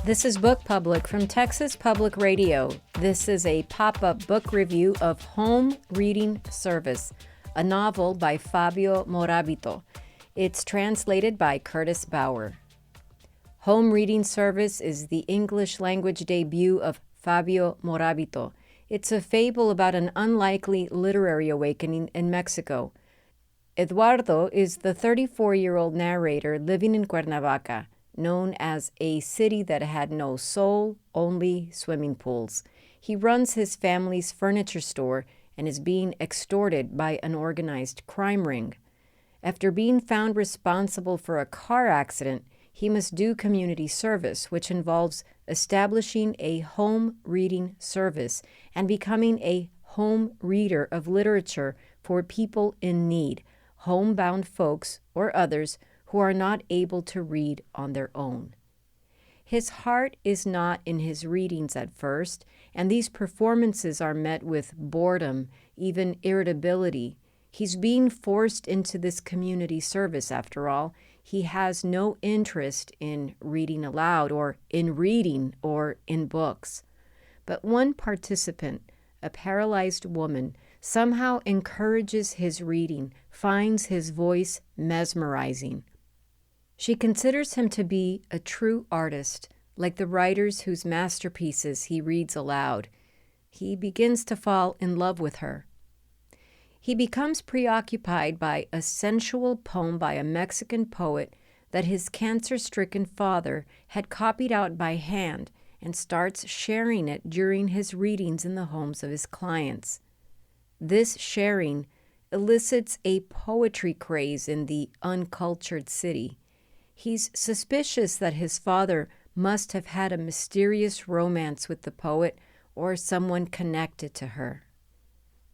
This is Book Public from Texas Public Radio. This is a pop-up book review of Home Reading Service, a novel by Fabio Morábito. It's translated by Curtis Bauer. Home Reading Service is the English language debut of Fabio Morábito. It's a fable about an unlikely literary awakening in Mexico. Eduardo is the 34-year-old narrator living in Cuernavaca, known as a city that had no soul, only swimming pools. He runs his family's furniture store and is being extorted by an organized crime ring. After being found responsible for a car accident, he must do community service, which involves establishing a home reading service and becoming a home reader of literature for people in need, homebound folks or others who are not able to read on their own. His heart is not in his readings at first, and these performances are met with boredom, even irritability. He's being forced into this community service after all. He has no interest in reading aloud or in reading or in books. But one participant, a paralyzed woman, somehow encourages his reading, finds his voice mesmerizing. She considers him to be a true artist, like the writers whose masterpieces he reads aloud. He begins to fall in love with her. He becomes preoccupied by a sensual poem by a Mexican poet that his cancer-stricken father had copied out by hand and starts sharing it during his readings in the homes of his clients. This sharing elicits a poetry craze in the uncultured city. He's suspicious that his father must have had a mysterious romance with the poet or someone connected to her.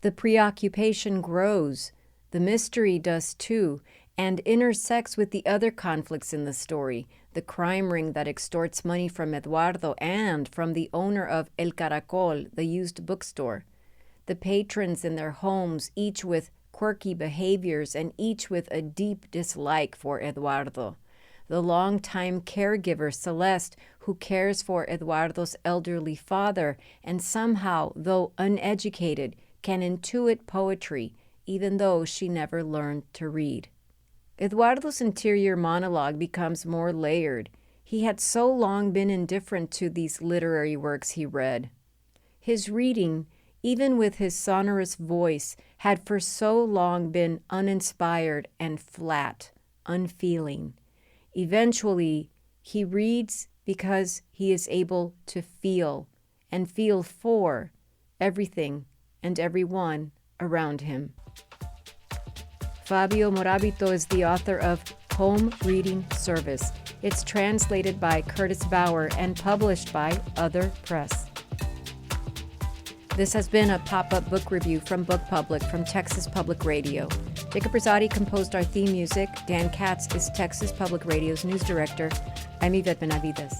The preoccupation grows, the mystery does too, and intersects with the other conflicts in the story, the crime ring that extorts money from Eduardo and from the owner of El Caracol, the used bookstore, the patrons in their homes, each with quirky behaviors and each with a deep dislike for Eduardo, the longtime caregiver Celeste, who cares for Eduardo's elderly father and somehow, though uneducated, can intuit poetry, even though she never learned to read. Eduardo's interior monologue becomes more layered. He had so long been indifferent to these literary works he read. His reading, even with his sonorous voice, had for so long been uninspired and flat, unfeeling. Eventually, he reads because he is able to feel, and feel for everything and everyone around him. Fabio Morábito is the author of Home Reading Service. It's translated by Curtis Bauer and published by Other Press. This has been a pop-up book review from Book Public from Texas Public Radio. Jacob Rosati composed our theme music. Dan Katz is Texas Public Radio's news director. I'm Yvette Benavides.